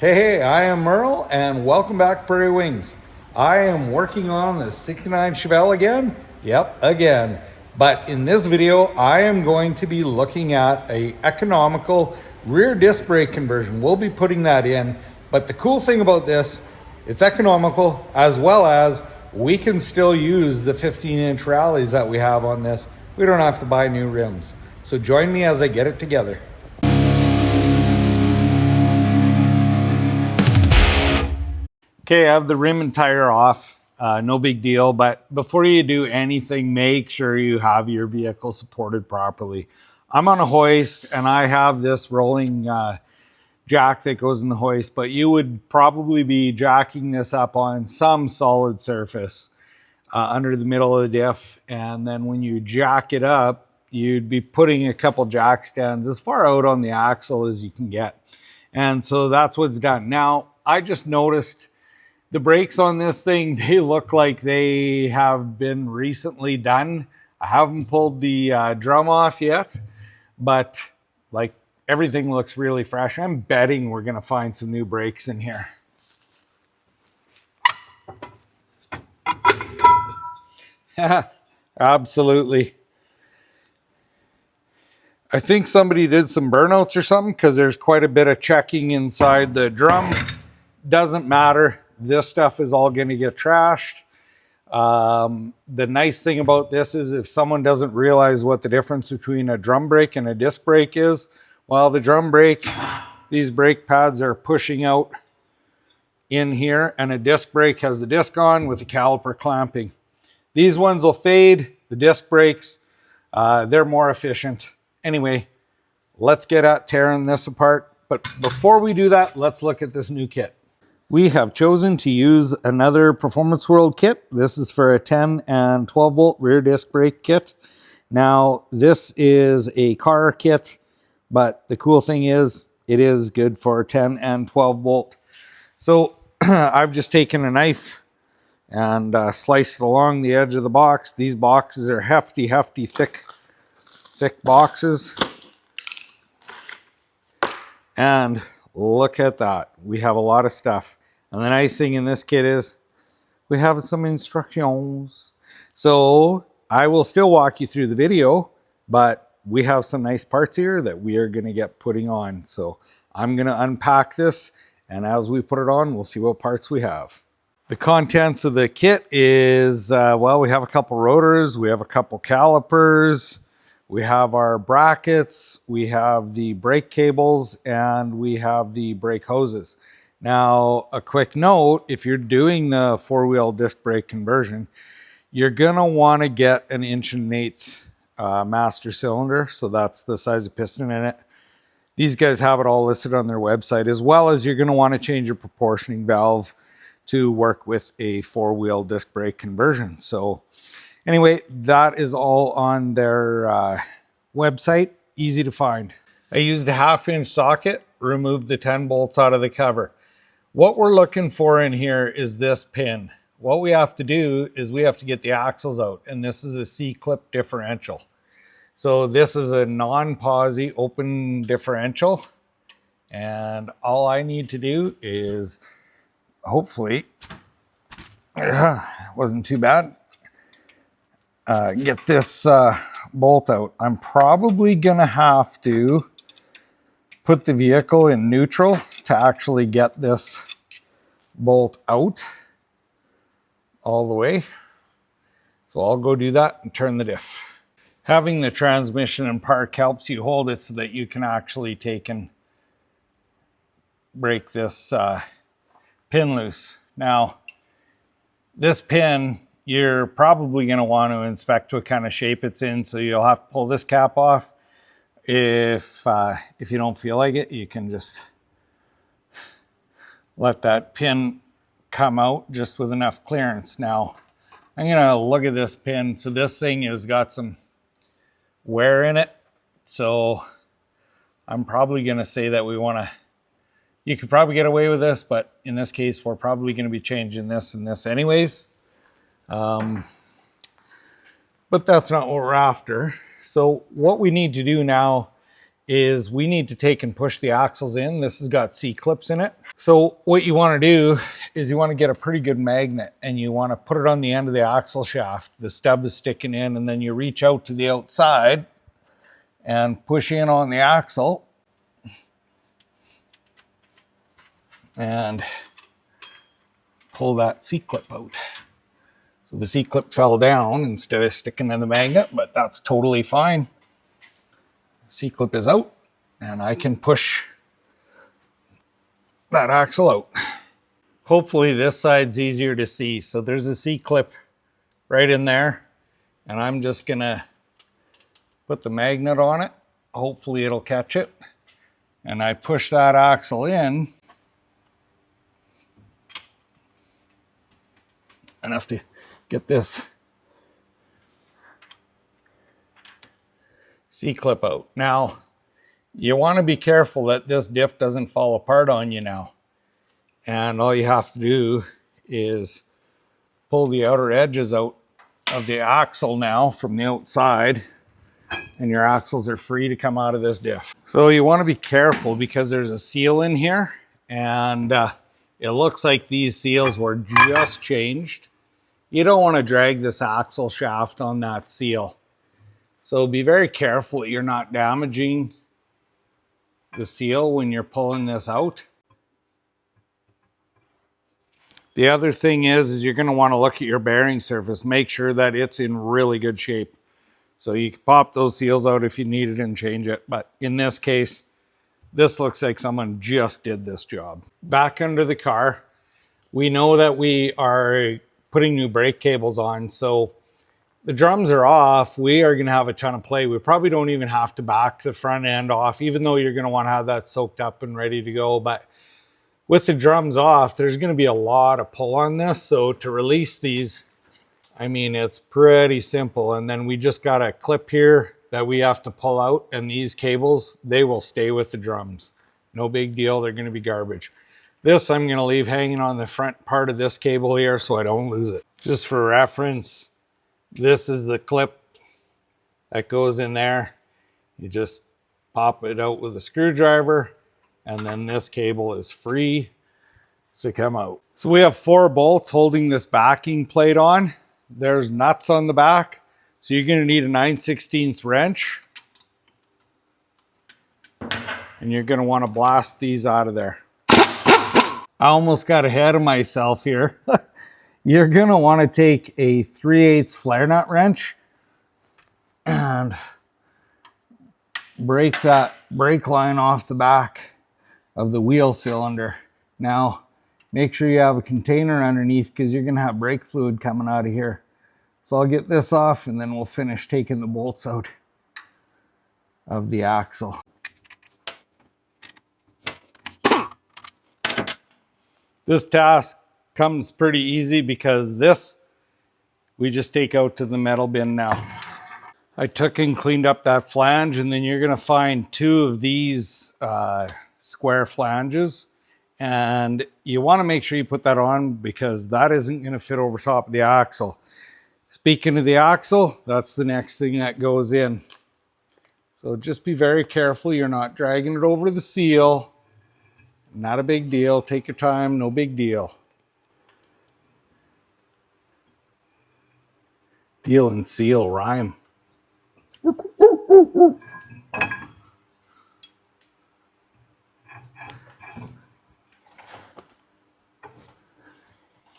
Hey, I am Merl and welcome back to Prairie Wings. I am working on the 69 Chevelle again. Yep, again. But in this video, I am going to be looking at a economical rear disc brake conversion. We'll be putting that in. But the cool thing about this, it's economical as well as we can still use the 15-inch rallies that we have on this. We don't have to buy new rims. So join me as I get it together. Okay, I have the rim and tire off, no big deal, but before you do anything, make sure you have your vehicle supported properly. I'm on a hoist and I have this rolling jack that goes in the hoist, but you would probably be jacking this up on some solid surface under the middle of the diff, and then when you jack it up, you'd be putting a couple jack stands as far out on the axle as you can get. And so that's what's done. Now, I just noticed the brakes on this thing, they look like they have been recently done. I haven't pulled the drum off yet, but like everything looks really fresh. I'm betting we're gonna find some new brakes in here. Absolutely. I think somebody did some burnouts or something because there's quite a bit of checking inside the drum. Doesn't matter. This stuff is all going to get trashed. The nice thing about this is if someone doesn't realize what the difference between a drum brake and a disc brake is, well, the drum brake, these brake pads are pushing out in here, and a disc brake has the disc on with the caliper clamping. These ones will fade. The disc brakes, they're more efficient. Anyway, let's get at tearing this apart. But before we do that, let's look at this new kit. We have chosen to use another Performance World kit. This is for a 10 and 12 volt rear disc brake kit. Now, this is a car kit, but the cool thing is it is good for 10 and 12 volt. So I've just taken a knife and sliced it along the edge of the box. These boxes are hefty, thick boxes. And look at that. We have a lot of stuff. And the nice thing in this kit is we have some instructions. So I will still walk you through the video, but we have some nice parts here that we are going to get putting on. So I'm going to unpack this, and as we put it on, we'll see what parts we have. The contents of the kit is, well, we have a couple rotors, we have a couple calipers, we have our brackets, we have the brake cables, and we have the brake hoses. Now, a quick note, if you're doing the four-wheel disc brake conversion, you're gonna wanna get an 1.1 master cylinder. So that's the size of piston in it. These guys have it all listed on their website, as well as you're gonna wanna change your proportioning valve to work with a four-wheel disc brake conversion. So anyway, that is all on their website, easy to find. I used a 1/2-inch socket, removed the 10 bolts out of the cover. What we're looking for in here is this pin. What we have to do is we have to get the axles out, and this is a C-clip differential. So this is a non-posi open differential, and all I need to do is, hopefully, it wasn't too bad, get this bolt out. I'm probably gonna have to put the vehicle in neutral to actually get this bolt out all the way. So I'll go do that and turn the diff. Having the transmission in park helps you hold it so that you can actually take and break this pin loose. Now, this pin, you're probably going to want to inspect what kind of shape it's in, so you'll have to pull this cap off. If you don't feel like it, you can just let that pin come out just with enough clearance. Now, I'm going to look at this pin. So this thing has got some wear in it. So I'm probably going to say that we want to, you could probably get away with this, but in this case, we're probably going to be changing this and this anyways. But that's not what we're after. So what we need to do now is we need to take and push the axles in. This has got C-clips in it. So what you want to do is you want to get a pretty good magnet and you want to put it on the end of the axle shaft. The stub is sticking in, and then you reach out to the outside and push in on the axle and pull that C-clip out. So the C-clip fell down instead of sticking in the magnet, but that's totally fine. C-clip is out and I can push that axle out. Hopefully this side's easier to see. So there's a C-clip right in there, and I'm just gonna put the magnet on it. Hopefully it'll catch it. And I push that axle in enough to get this C-clip out. Now, you want to be careful that this diff doesn't fall apart on you now. And all you have to do is pull the outer edges out of the axle now from the outside, and your axles are free to come out of this diff. So you want to be careful because there's a seal in here, and it looks like these seals were just changed. You don't want to drag this axle shaft on that seal. So be very careful that you're not damaging the seal when you're pulling this out. The other thing is you're going to want to look at your bearing surface. Make sure that it's in really good shape. So you can pop those seals out if you need it and change it. But in this case, this looks like someone just did this job. Back under the car, we know that we are putting new brake cables on. So the drums are off. We are going to have a ton of play. We probably don't even have to back the front end off, even though you're going to want to have that soaked up and ready to go. But with the drums off, there's going to be a lot of pull on this. So to release these, I mean, it's pretty simple. And then we just got a clip here that we have to pull out. And these cables, they will stay with the drums. No big deal. They're going to be garbage. This I'm going to leave hanging on the front part of this cable here so I don't lose it. Just for reference, this is the clip that goes in there. You just pop it out with a screwdriver, and then this cable is free to come out. So we have 4 bolts holding this backing plate on. There's nuts on the back. So you're going to need a 9/16 wrench. And you're going to want to blast these out of there. I almost got ahead of myself here. You're going to want to take a 3/8 flare nut wrench and break that brake line off the back of the wheel cylinder. Now, make sure you have a container underneath because you're going to have brake fluid coming out of here. So I'll get this off and then we'll finish taking the bolts out of the axle. This task comes pretty easy because this we just take out to the metal bin now. I took and cleaned up that flange, and then you're going to find 2 of these square flanges, and you want to make sure you put that on because that isn't going to fit over top of the axle. Speaking of the axle, that's the next thing that goes in. So just be very careful you're not dragging it over the seal. Not a big deal. Take your time. No big deal. Deal and seal rhyme.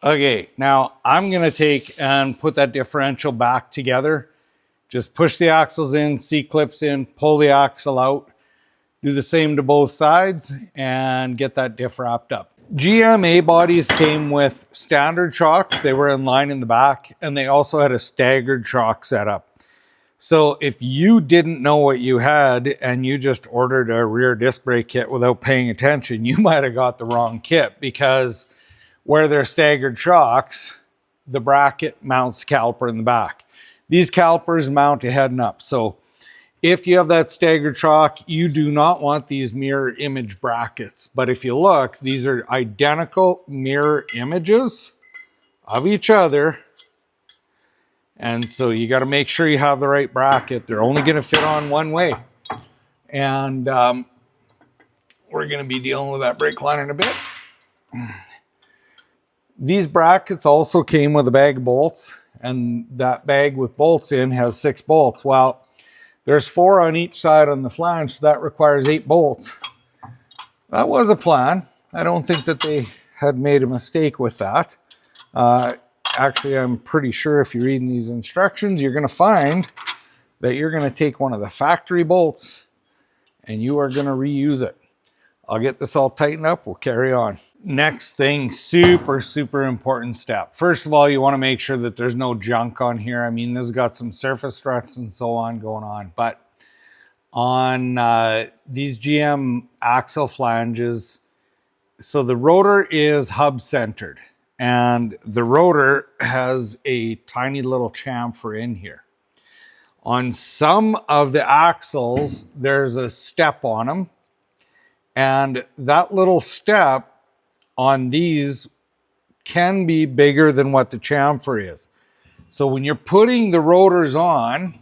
Okay, now I'm going to take and put that differential back together. Just push the axles in, C-clips in, pull the axle out. Do the same to both sides and get that diff wrapped up. GMA bodies came with standard shocks. They were in line in the back, and they also had a staggered shock setup. So if you didn't know what you had and you just ordered a rear disc brake kit without paying attention, you might have got the wrong kit, because where they're staggered shocks, the bracket mounts caliper in the back. These calipers mount ahead and up. So if you have that staggered shock, you do not want these mirror image brackets. But if you look, these are identical mirror images of each other. And so you got to make sure you have the right bracket. They're only going to fit on one way. And we're going to be dealing with that brake line in a bit. These brackets also came with a bag of bolts, and that bag with bolts in has 6 bolts. Well, there's 4 on each side on the flange, so that requires 8 bolts. That was a plan. I don't think that they had made a mistake with that. Actually, I'm pretty sure if you're reading these instructions, you're going to find that you're going to take one of the factory bolts and you are going to reuse it. I'll get this all tightened up. We'll carry on. Next thing, super, super important step. First of all, you want to make sure that there's no junk on here. I mean, this has got some surface struts and so on going on, but on these GM axle flanges, so the rotor is hub centered and the rotor has a tiny little chamfer in here. On some of the axles, there's a step on them, and that little step on these can be bigger than what the chamfer is. So when you're putting the rotors on,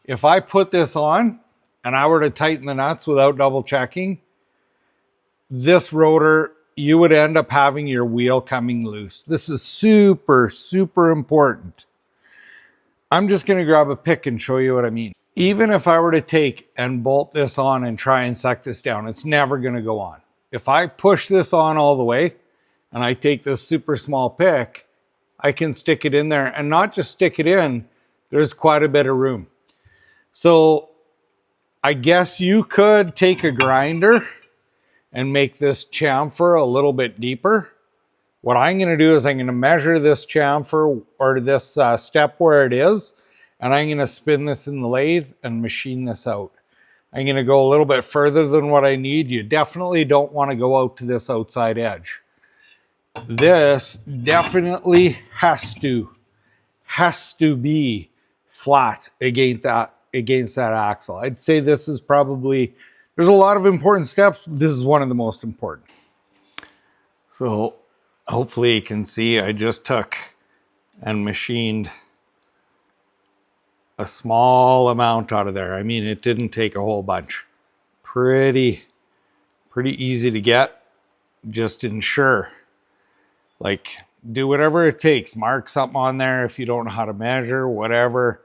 if I put this on and I were to tighten the nuts without double checking, this rotor, you would end up having your wheel coming loose. This is super, super important. I'm just going to grab a pick and show you what I mean. Even if I were to take and bolt this on and try and suck this down, it's never going to go on. If I push this on all the way and I take this super small pick, I can stick it in there, and not just stick it in, there's quite a bit of room. So I guess you could take a grinder and make this chamfer a little bit deeper. What I'm going to do is I'm going to measure this chamfer or this step where it is, and I'm going to spin this in the lathe and machine this out. I'm going to go a little bit further than what I need. You definitely don't want to go out to this outside edge. This definitely has to be flat against that axle. I'd say this is probably, there's a lot of important steps. This is one of the most important. So hopefully you can see I just took and machined a small amount out of there. I mean, it didn't take a whole bunch. Pretty easy to get. Just ensure, like, do whatever it takes. Mark something on there if you don't know how to measure, whatever,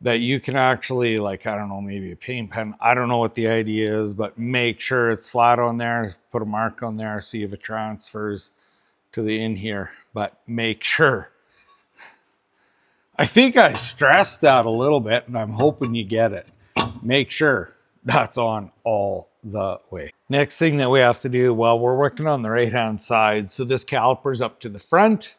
that you can actually, like, I don't know, maybe a paint pen. I don't know what the idea is, but make sure it's flat on there. Put a mark on there, see if it transfers to the in here, but make sure. I think I stressed that a little bit, and I'm hoping you get it. Make sure that's on all the way. Next thing that we have to do, well, we're working on the right-hand side, so this caliper's up to the front.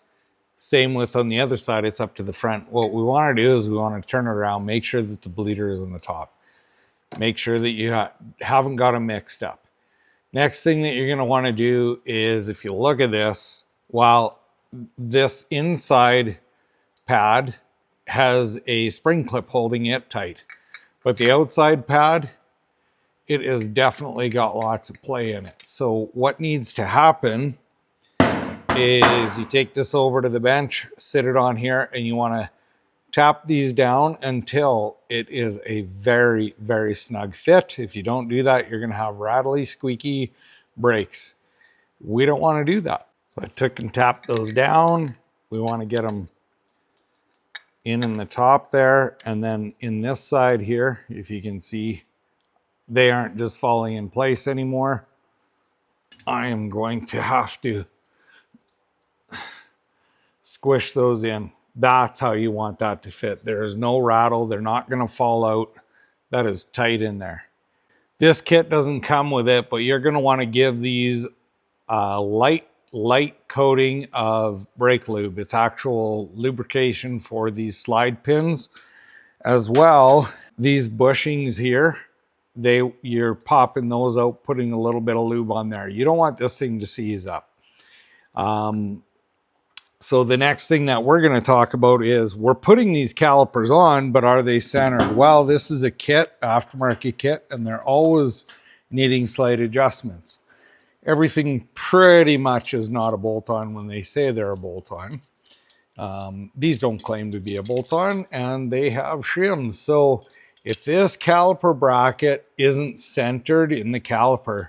Same with on the other side, it's up to the front. What we want to do is we want to turn it around, make sure that the bleeder is on the top. Make sure that you haven't got them mixed up. Next thing that you're going to want to do is, if you look at this, while this inside pad has a spring clip holding it tight, but the outside pad, it has definitely got lots of play in it. So what needs to happen is you take this over to the bench, sit it on here, and you want to tap these down until it is a very, very snug fit. If you don't do that, you're going to have rattly, squeaky brakes. We don't want to do that. So I took and tapped those down. We want to get them in the top there, and then in this side here, if you can see, they aren't just falling in place anymore. I am going to have to squish those in. That's how you want that to fit. There is no rattle. They're not going to fall out. That is tight in there. This kit doesn't come with it, but you're going to want to give these light coating of brake lube. It's actual lubrication for these slide pins. As well, these bushings here, you're popping those out, putting a little bit of lube on there. You don't want this thing to seize up. So the next thing that we're going to talk about is we're putting these calipers on, but are they centered? Well, this is a kit, aftermarket kit, and they're always needing slight adjustments. Everything pretty much is not a bolt-on when they say they're a bolt-on. These don't claim to be a bolt-on, and they have shims. So If this caliper bracket isn't centered in the caliper,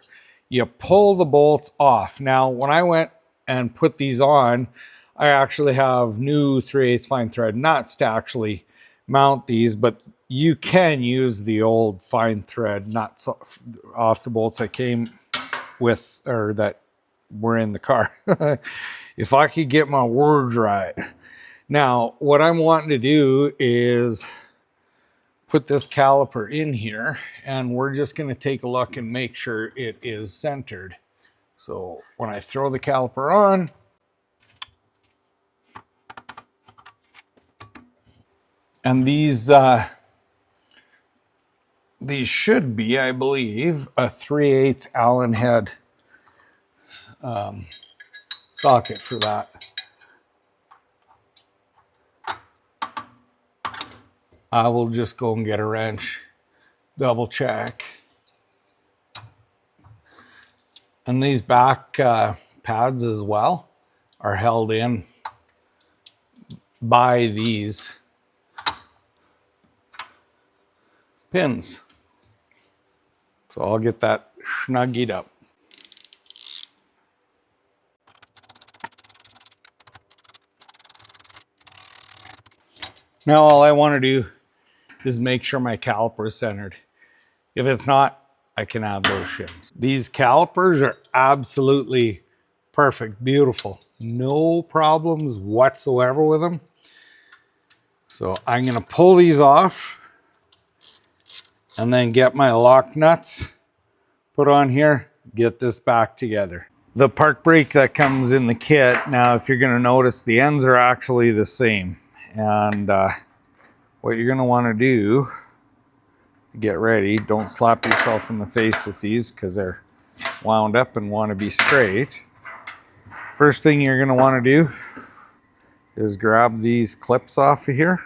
you pull the bolts off. Now, when I went and put these on, I actually have new 3/8 fine thread nuts to actually mount these, but you can use the old fine thread nuts off the bolts that came with, or that were in the car. If I could get my words right. Now, what I'm wanting to do is put this caliper in here, and we're just going to take a look and make sure it is centered. So when I throw the caliper on, and these should be, I believe, a 3/8 Allen head socket for that. I will just go and get a wrench, double check. And these back pads as well are held in by these pins. So I'll get that snuggied up. Now all I want to do is make sure my caliper is centered. If it's not, I can add those shims. These calipers are absolutely perfect, beautiful. No problems whatsoever with them. So I'm going to pull these off and then get my lock nuts put on here, get this back together. The park brake that comes in the kit, now if you're going to notice, the ends are actually the same. And what you're going to want to do, get ready, don't slap yourself in the face with these because they're wound up and want to be straight. First thing you're going to want to do is grab these clips off of here,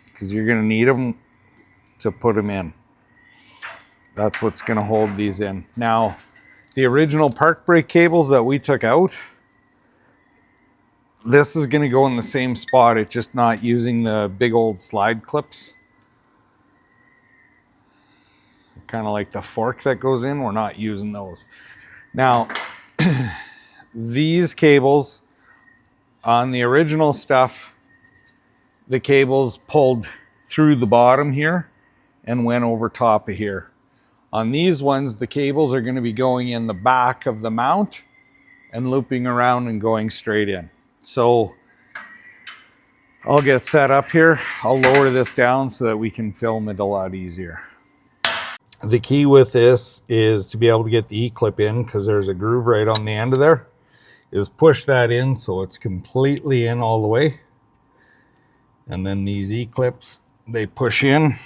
because you're going to need them to put them in. That's what's going to hold these in. Now, the original park brake cables that we took out, this is going to go in the same spot. It's just not using the big old slide clips. Kind of like the fork that goes in, we're not using those. Now, these cables on the original stuff, the cables pulled through the bottom here and went over top of here. On these ones, the cables are going to be going in the back of the mount and looping around and going straight in. So I'll get set up here. I'll lower this down so that we can film it a lot easier. The key with this is to be able to get the E-clip in, because there's a groove right on the end of there, is push that in so it's completely in all the way. And then these E-clips, they push in.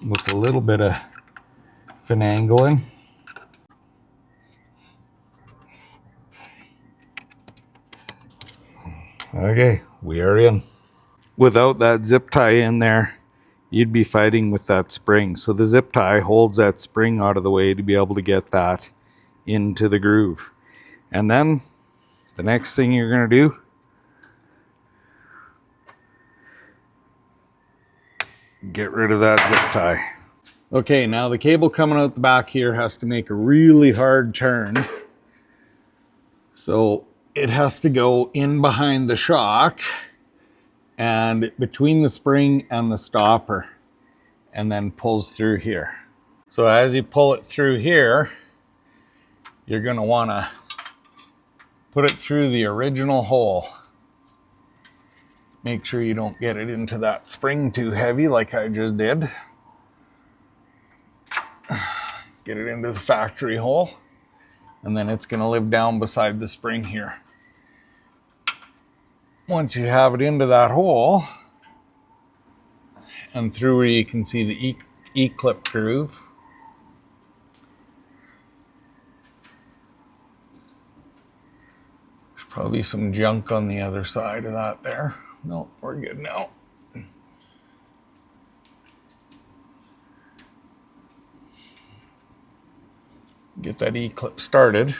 With a little bit of finagling. Okay, we are in. Without that zip tie in there, you'd be fighting with that spring. So the zip tie holds that spring out of the way to be able to get that into the groove. And then the next thing you're going to do, get rid of that zip tie. Okay, now the cable coming out the back here has to make a really hard turn. So it has to go in behind the shock and between the spring and the stopper, and then pulls through here. So as you pull it through here, you're going to want to put it through the original hole. Make sure you don't get it into that spring too heavy like I just did. Get it into the factory hole, and then it's going to live down beside the spring here. Once you have it into that hole and through where you can see the E-clip groove, there's probably some junk on the other side of that there. No, we're good now. Get that E-clip started.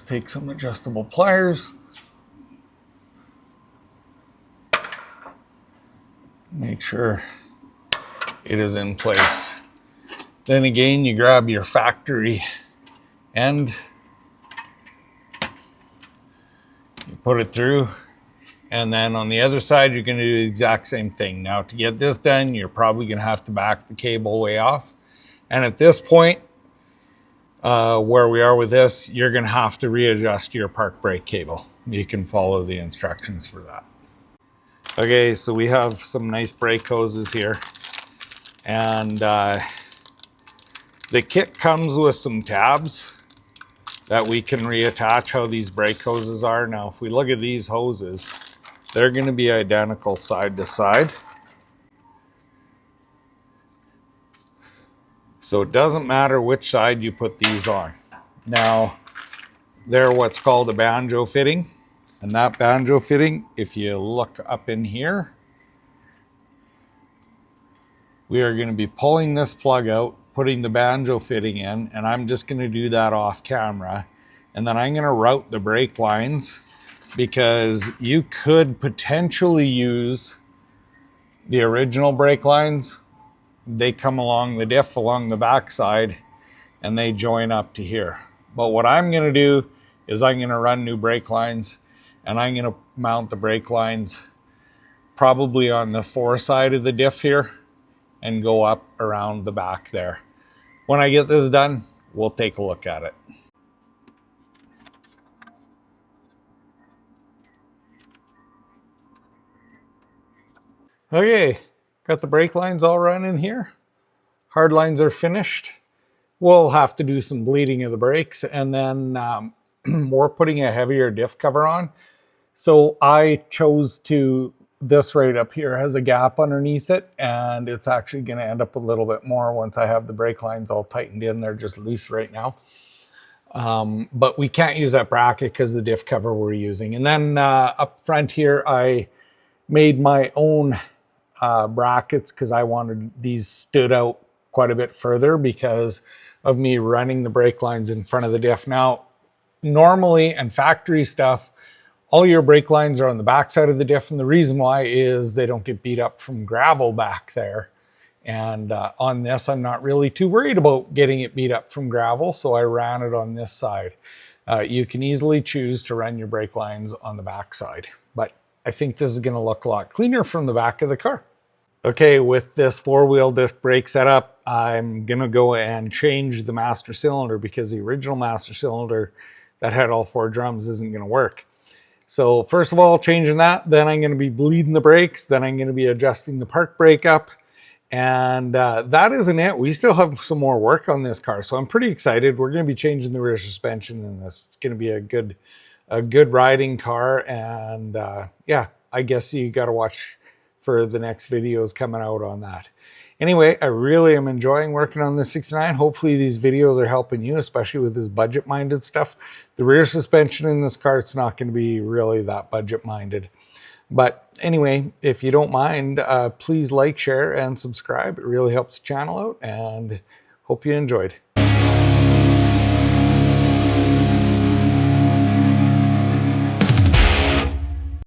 just take some adjustable pliers. Make sure it is in place. Then again, you grab your factory end, you put it through, and then on the other side, you're going to do the exact same thing. Now, to get this done, you're probably going to have to back the cable way off. And at this point, where we are with this, you're going to have to readjust your park brake cable. You can follow the instructions for that. Okay, so we have some nice brake hoses here. And the kit comes with some tabs that we can reattach how these brake hoses are. Now, if we look at these hoses, they're going to be identical side to side. So it doesn't matter which side you put these on. Now, they're what's called a banjo fitting. And that banjo fitting, if you look up in here, we are going to be pulling this plug out, putting the banjo fitting in, and I'm just going to do that off camera. And then I'm going to route the brake lines, because you could potentially use the original brake lines. They come along the diff along the backside and they join up to here. But what I'm going to do is I'm going to run new brake lines, and I'm going to mount the brake lines probably on the fore side of the diff here and go up around the back there. When I get this done, we'll take a look at it. Okay, got the brake lines all running here. Hard lines are finished. We'll have to do some bleeding of the brakes, and then we're putting a heavier diff cover on. So I chose this right up here has a gap underneath it, and it's actually going to end up a little bit more once I have the brake lines all tightened in. They're just loose right now. But we can't use that bracket because the diff cover we're using. And then up front here, I made my own brackets because I wanted these stood out quite a bit further because of me running the brake lines in front of the diff. Now, normally and factory stuff, all your brake lines are on the back side of the diff, and the reason why is they don't get beat up from gravel back there. And on this, I'm not really too worried about getting it beat up from gravel, so I ran it on this side. You can easily choose to run your brake lines on the back side, but I think this is going to look a lot cleaner from the back of the car. Okay, with this four-wheel disc brake setup, I'm going to go and change the master cylinder because the original master cylinder that had all four drums isn't going to work. So first of all, changing that, then I'm going to be bleeding the brakes, then I'm going to be adjusting the park brake up, and that isn't it. We still have some more work on this car, so I'm pretty excited. We're going to be changing the rear suspension in this. It's going to be a good riding car, and yeah, I guess you got to watch for the next videos coming out on that. Anyway, I really am enjoying working on this 69. Hopefully these videos are helping you, especially with this budget-minded stuff. The rear suspension in this car, it's not going to be really that budget-minded. But anyway, if you don't mind, please like, share, and subscribe. It really helps the channel out, and hope you enjoyed.